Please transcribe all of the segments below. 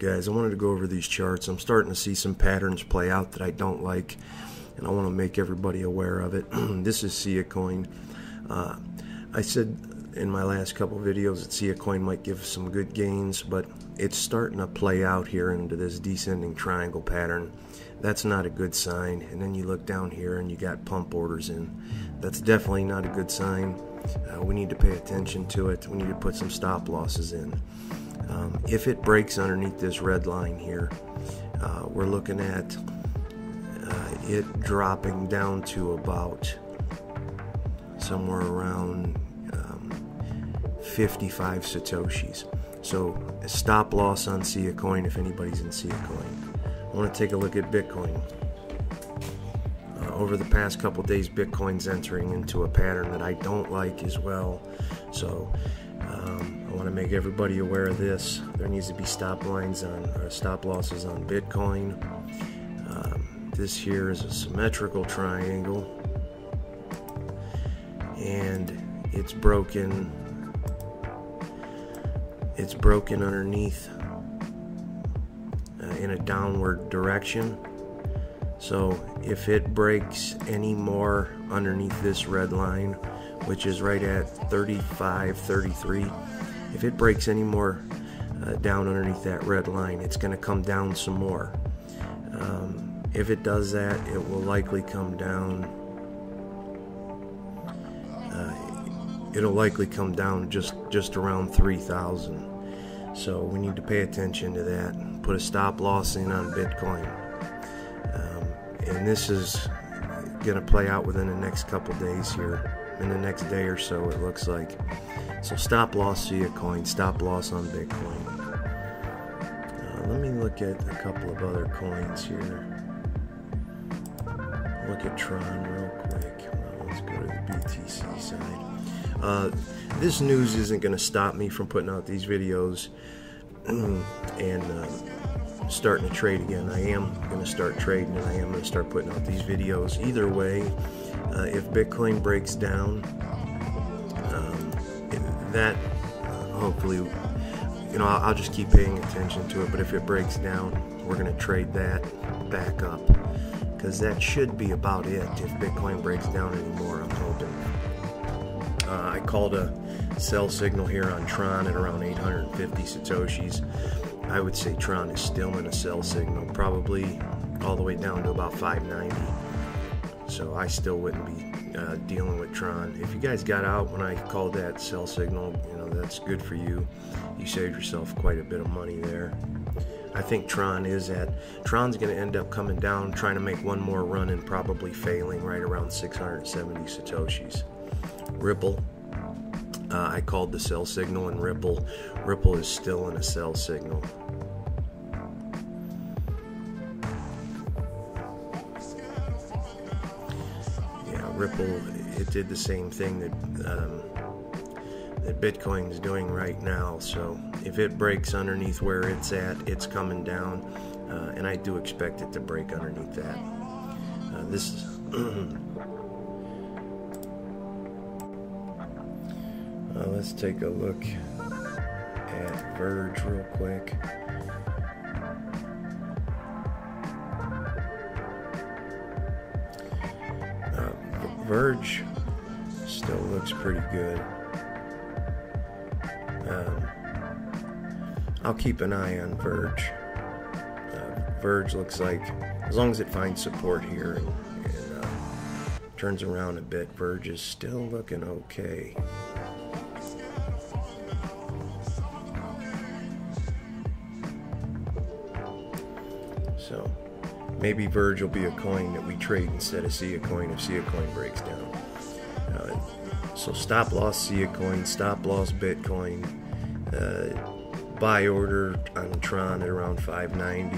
guys, I wanted to go over these charts. I'm starting to see some patterns play out that I don't like, and I want to make everybody aware of it. This is Sia Coin. I said in my last couple videos that Sia Coin might give some good gains, but it's starting to play out here into this descending triangle pattern. That's not a good sign. And then you look down here and you got pump orders in. That's definitely not a good sign. We need to pay attention to it. We need to put some stop losses in. If it breaks underneath this red line here, we're looking at it dropping down to about somewhere around 55 satoshis. So a stop loss on Sia Coin if anybody's in Sia Coin. I want to take a look at Bitcoin. Over the past couple days, Bitcoin's entering into a pattern that I don't like as well. So I want to make everybody aware of this. There needs to be stop losses on Bitcoin. This here is a symmetrical triangle, and it's broken. It's broken underneath in a downward direction. So if it breaks any more underneath this red line, which is right at 35.33, if it breaks any more down underneath that red line, it's going to come down some more. If it does that, it will likely come down. It'll likely come down just around 3,000. So we need to pay attention to that. Put a stop loss in on Bitcoin. And this is going to play out within the next couple days here. In the next day or so, it looks like. So stop loss Sia Coin, stop loss on Bitcoin. Let me look at a couple of other coins here. Look at Tron real quick. Well, let's go to the BTC side. This news isn't going to stop me from putting out these videos and starting to trade again. I am going to start trading, and I am going to start putting out these videos. Either way, if Bitcoin breaks down, that hopefully, I'll just keep paying attention to it. But if it breaks down, we're going to trade that back up, because that should be about it. If Bitcoin breaks down anymore, I'm hoping. I called a sell signal here on Tron at around 850 satoshis. I would say Tron is still in a sell signal, probably all the way down to about 590. So I still wouldn't be dealing with Tron. If you guys got out when I called that sell signal, that's good for you. You saved yourself quite a bit of money there. I think Tron's going to end up coming down, trying to make one more run and probably failing right around 670 satoshis. Ripple, I called the sell signal, and Ripple is still in a sell signal. Yeah, Ripple, it did the same thing that Bitcoin is doing right now. So if it breaks underneath where it's at, it's coming down, and I do expect it to break underneath that. This is let's take a look at Verge real quick. Verge still looks pretty good. I'll keep an eye on Verge. Verge looks like, as long as it finds support here and turns around a bit, Verge is still looking okay. So maybe Verge will be a coin that we trade instead of Sia Coin if Sia Coin breaks down. So stop loss Sia Coin, stop loss Bitcoin, buy order on Tron at around 590.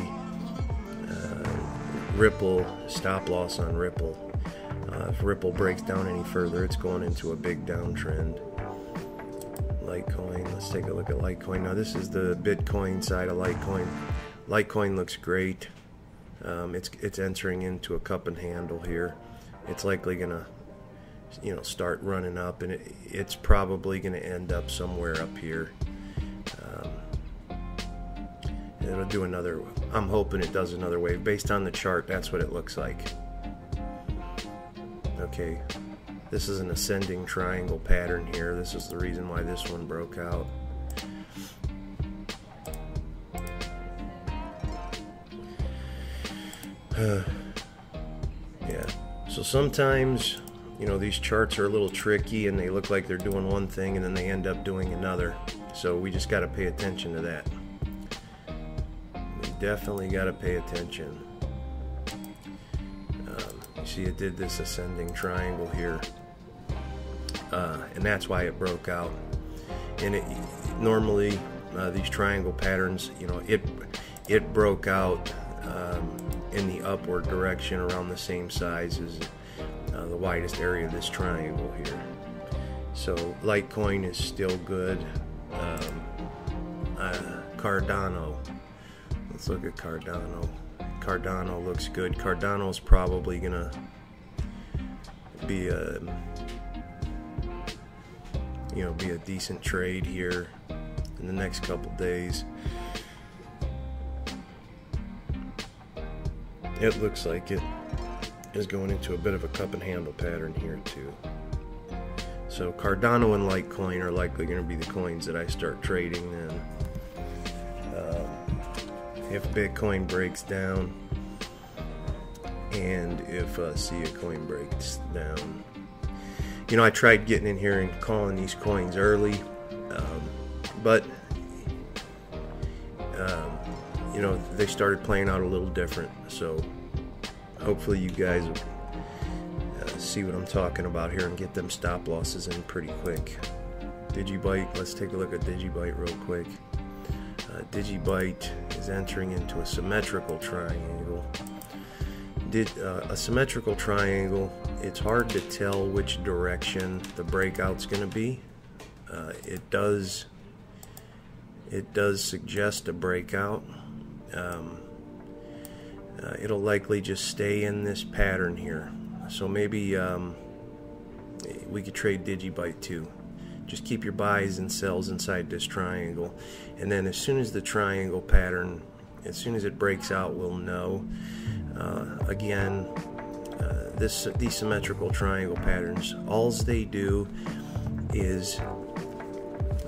Ripple, stop loss on Ripple. If Ripple breaks down any further, it's going into a big downtrend. Litecoin, let's take a look at Litecoin. Now this is the Bitcoin side of Litecoin. Litecoin looks great. It's entering into a cup and handle here. It's likely gonna, start running up, and it's probably gonna end up somewhere up here. it'll do another. I'm hoping it does another wave. Based on the chart, that's what it looks like. Okay, this is an ascending triangle pattern here. This is the reason why this one broke out. Yeah, so sometimes, you know, these charts are a little tricky and they look like they're doing one thing and then they end up doing another. So we just got to pay attention to that. We definitely got to pay attention. You see, it did this ascending triangle here, and that's why it broke out. And it normally these triangle patterns, you know, it broke out in the upward direction around the same size as the widest area of this triangle here. So Litecoin is still good. Cardano, let's look at Cardano. Cardano looks good. Cardano is probably gonna be a, you know, be a decent trade here in the next couple days. It looks like it is going into a bit of a cup and handle pattern here too. So Cardano and Litecoin are likely going to be the coins that I start trading then. If Bitcoin breaks down and if SIA coin breaks down. You know, I tried getting in here and calling these coins early, but you know, they started playing out a little different. So hopefully you guys will see what I'm talking about here and get them stop losses in pretty quick. Digibyte, let's take a look at Digibyte real quick. Digibyte is entering into a symmetrical triangle. A symmetrical triangle, it's hard to tell which direction the breakout's going to be. It does suggest a breakout. It'll likely just stay in this pattern here. So maybe we could trade Digibyte too. Just keep your buys and sells inside this triangle, and then as soon as the triangle pattern, as soon as it breaks out, we'll know. Again, these symmetrical triangle patterns, all they do is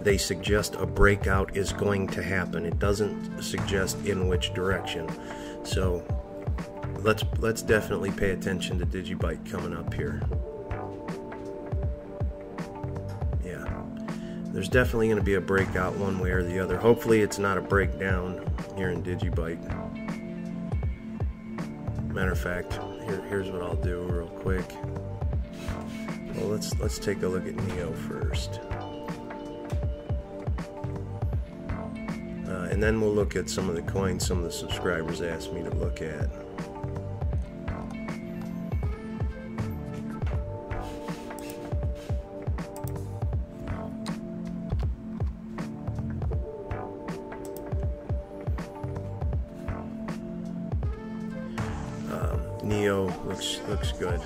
they suggest a breakout is going to happen. It doesn't suggest in which direction. So let's definitely pay attention to Digibyte coming up here. There's definitely going to be a breakout one way or the other. Hopefully it's not a breakdown here in Digibyte. Matter of fact, here's what I'll do real quick. Well, let's take a look at NEO first. And then we'll look at some of the coins some of the subscribers asked me to look at. NEO looks good.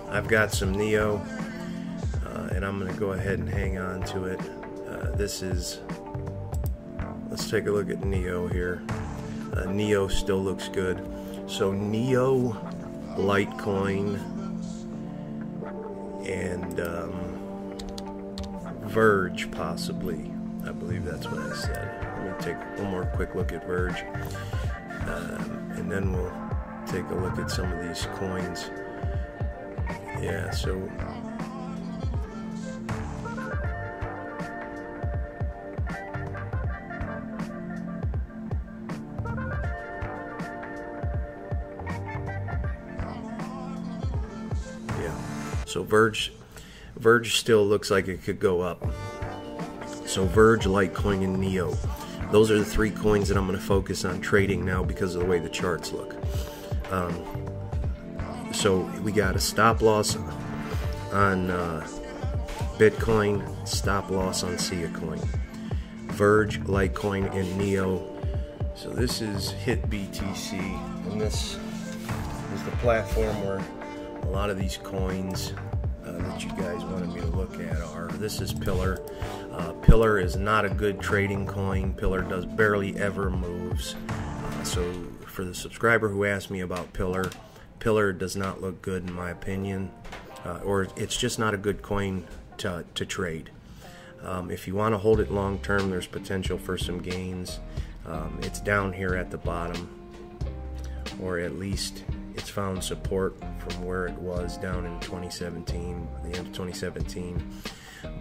I've got some NEO, and I'm going to go ahead and hang on to it. Let's take a look at NEO here. NEO still looks good. So NEO, Litecoin, and Verge possibly. I believe that's what I said. Let me take one more quick look at Verge, and then we'll take a look at some of these coins. Yeah, so Verge still looks like it could go up. So Verge, Litecoin, and NEO. Those are the three coins that I'm going to focus on trading now because of the way the charts look. So we got a stop loss on Bitcoin, stop loss on SIA coin, Verge, Litecoin, and NEO. So this is Hit BTC, and this is the platform where a lot of these coins that you guys wanted me to look at are. This is Pillar. Pillar is not a good trading coin. Pillar does barely ever moves. So for the subscriber who asked me about Pillar does not look good in my opinion, or it's just not a good coin to trade. If you want to hold it long term, there's potential for some gains. It's down here at the bottom, or at least it's found support from where it was down in 2017, the end of 2017.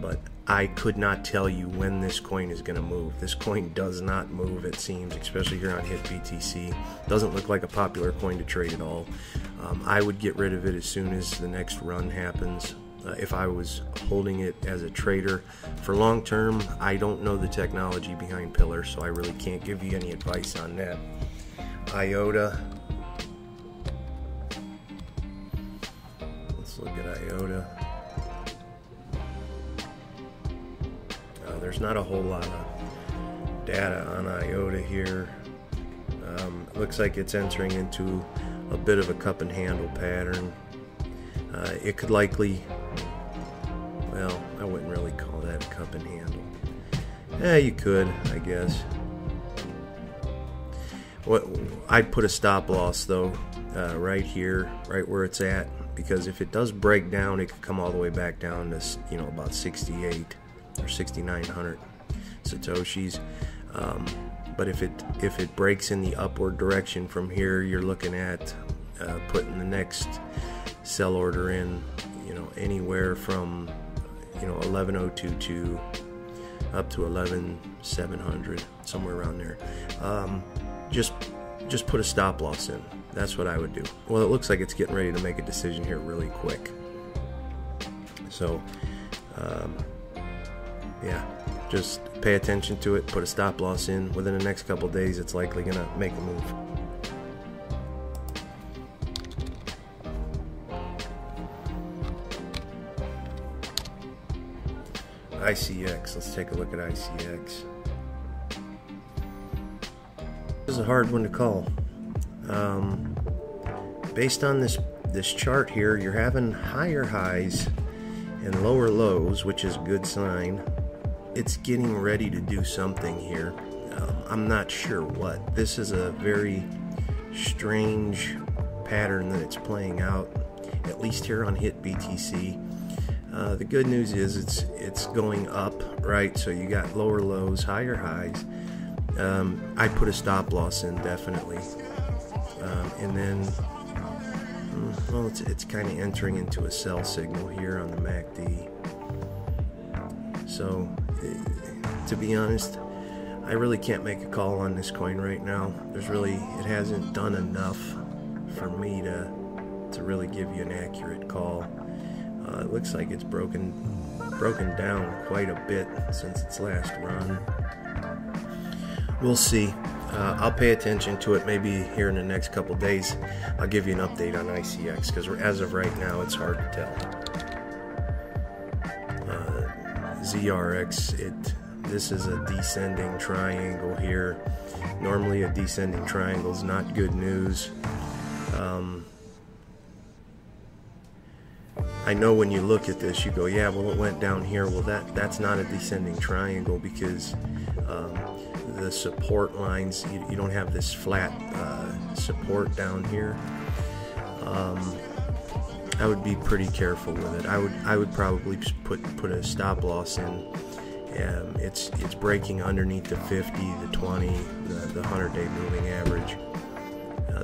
But I could not tell you when this coin is going to move. This coin does not move, it seems, especially here on HitBTC. Doesn't look like a popular coin to trade at all. I would get rid of it as soon as the next run happens. If I was holding it as a trader for long term, I don't know the technology behind Pillar, so I really can't give you any advice on that. IOTA. Let's look at IOTA. There's not a whole lot of data on IOTA here. It looks like it's entering into a bit of a cup and handle pattern. It could likely, well, I wouldn't really call that a cup and handle. You could, I guess. I'd put a stop loss though, right here, right where it's at, because if it does break down, it could come all the way back down to, about 68 or 6,900 satoshis. But if it breaks in the upward direction from here, you're looking at putting the next sell order in, anywhere from 11,022 up to 11,700, somewhere around there. Just put a stop loss in. That's what I would do. Well, it looks like it's getting ready to make a decision here really quick. So yeah, just pay attention to it, put a stop loss in. Within the next couple days, it's likely going to make a move. ICX, let's take a look at ICX. This is a hard one to call. Based on this chart here, you're having higher highs and lower lows, which is a good sign. It's getting ready to do something here. I'm not sure what. This is a very strange pattern that it's playing out, at least here on HitBTC. The good news is it's going up, right? So you got lower lows, higher highs. I put a stop loss in, definitely. And then, well, it's kind of entering into a sell signal here on the MACD. So, to be honest, I really can't make a call on this coin right now. It hasn't done enough for me to really give you an accurate call. It looks like it's broken down quite a bit since its last run. We'll see. I'll pay attention to it maybe here in the next couple days. I'll give you an update on ICX, because as of right now, it's hard to tell. ZRX, this is a descending triangle here. Normally a descending triangle is not good news. I know when you look at this, you go, yeah, well, it went down here. Well, that's not a descending triangle, because the support lines, you don't have this flat support down here. I would be pretty careful with it. I would probably put a stop loss in. It's breaking underneath the 50, the 20, the 100-day moving average.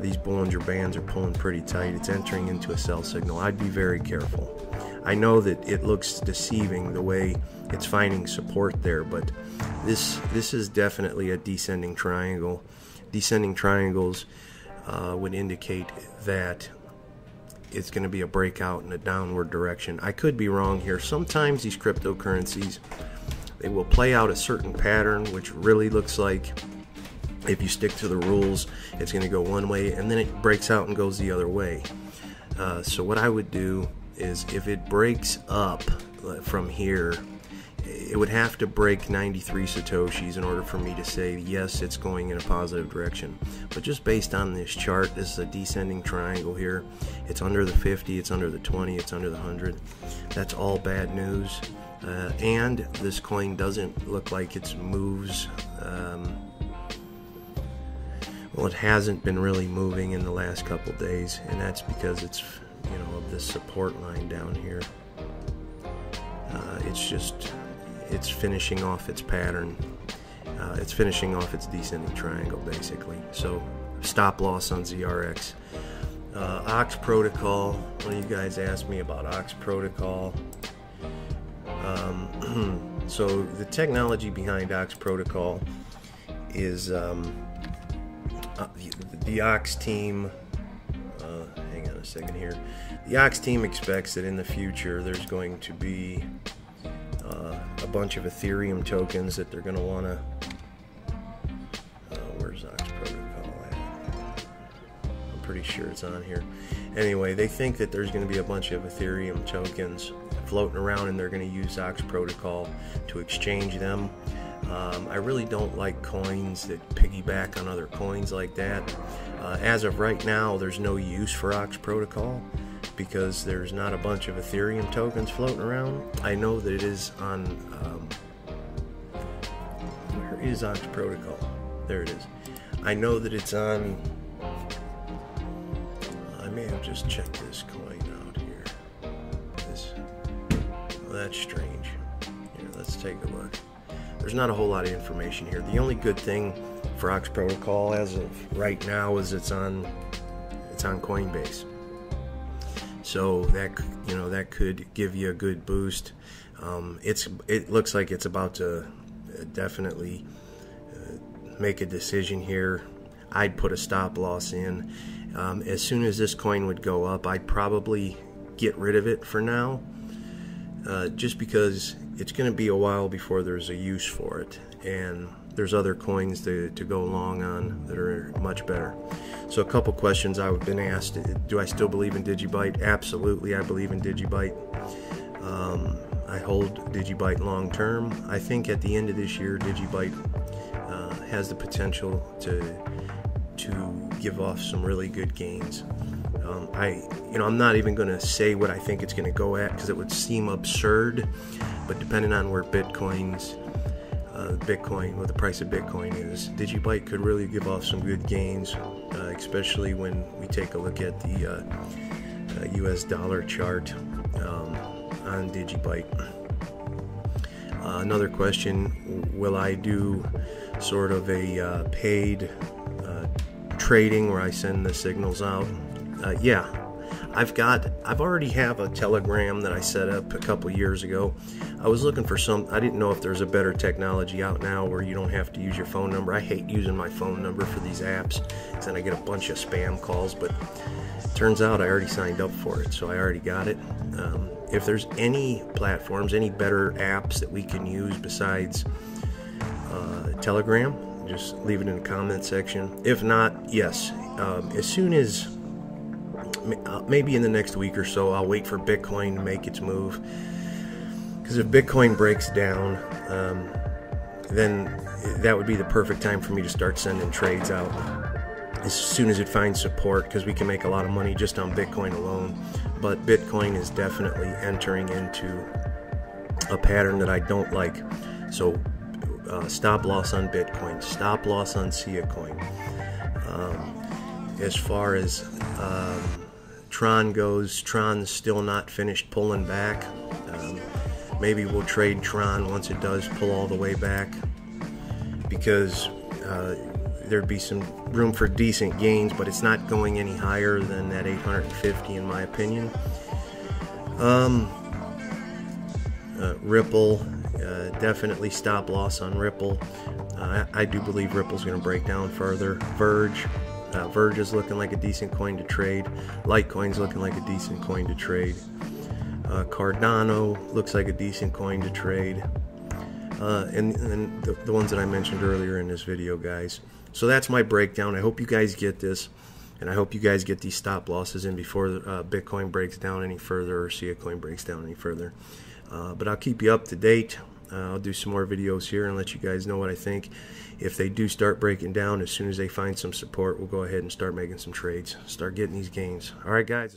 These Bollinger Bands are pulling pretty tight. It's entering into a sell signal. I'd be very careful. I know that it looks deceiving the way it's finding support there, but this is definitely a descending triangle. Descending triangles would indicate that it's going to be a breakout in a downward direction. I could be wrong here. Sometimes these cryptocurrencies, they will play out a certain pattern, which really looks like, if you stick to the rules, it's going to go one way, and then it breaks out and goes the other way. So what I would do is, if it breaks up from here, it would have to break 93 satoshis in order for me to say, yes, it's going in a positive direction. But just based on this chart, this is a descending triangle here. It's under the 50, it's under the 20, it's under the 100. That's all bad news. And this coin doesn't look like it moves. Well, it hasn't been really moving in the last couple days, and that's because it's, of this support line down here. It's finishing off its pattern. It's finishing off its descending triangle, basically. So, stop loss on ZRX. Ox Protocol. One of you guys asked me about Ox Protocol. So the technology behind Ox Protocol is the Ox team. Hang on a second here. The Ox team expects that in the future there's going to be a bunch of Ethereum tokens that they're going to want to. Where's Ox Protocol at? I'm pretty sure it's on here. Anyway, they think that there's going to be a bunch of Ethereum tokens floating around, and they're going to use Ox Protocol to exchange them. I really don't like coins that piggyback on other coins like that. As of right now, there's no use for Ox Protocol because there's not a bunch of Ethereum tokens floating around. I know that it is on... where is Ox Protocol? There it is. I know that it's on... I may have just checked this coin out here. Well, that's strange. Here, let's take a look. There's not a whole lot of information here. The only good thing for Ox Protocol as of right now is it's on Coinbase. So that could give you a good boost. It looks like it's about to definitely make a decision here. I'd put a stop loss in. As soon as this coin would go up, I'd probably get rid of it for now, just because it's going to be a while before there's a use for it, and there's other coins to go long on that are much better. So a couple questions I've been asked: do I still believe in Digibyte? Absolutely, I believe in Digibyte. I hold Digibyte long term. I think at the end of this year, Digibyte has the potential to give off some really good gains. I'm not even going to say what I think it's going to go at because it would seem absurd. But depending on where what the price of Bitcoin is, Digibyte could really give off some good gains, especially when we take a look at the US dollar chart on Digibyte. Another question: will I do sort of a paid trading where I send the signals out? Yeah, I've already have a Telegram that I set up a couple years ago. I was looking for I didn't know if there's a better technology out now where you don't have to use your phone number. I hate using my phone number for these apps because then I get a bunch of spam calls, but it turns out I already signed up for it, so I already got it. If there's any platforms, any better apps that we can use besides Telegram, just leave it in the comment section. If not, yes, as soon as maybe in the next week or so, I'll wait for Bitcoin to make its move, because if Bitcoin breaks down, then that would be the perfect time for me to start sending trades out as soon as it finds support, because we can make a lot of money just on Bitcoin alone. But Bitcoin is definitely entering into a pattern that I don't like. So stop loss on Bitcoin, stop loss on Sia coin. As far as Tron goes, Tron's still not finished pulling back. Maybe we'll trade Tron once it does pull all the way back, because there'd be some room for decent gains, but it's not going any higher than that 850 in my opinion. Ripple, definitely stop loss on Ripple. I do believe Ripple's going to break down further. Verge is looking like a decent coin to trade. Litecoin's looking like a decent coin to trade. Cardano looks like a decent coin to trade. And the ones that I mentioned earlier in this video, guys. So that's my breakdown. I hope you guys get this, and I hope you guys get these stop losses in before Bitcoin breaks down any further or Sia coin breaks down any further. But I'll keep you up to date. I'll do some more videos here and let you guys know what I think. If they do start breaking down, as soon as they find some support, we'll go ahead and start making some trades, start getting these gains. All right, guys.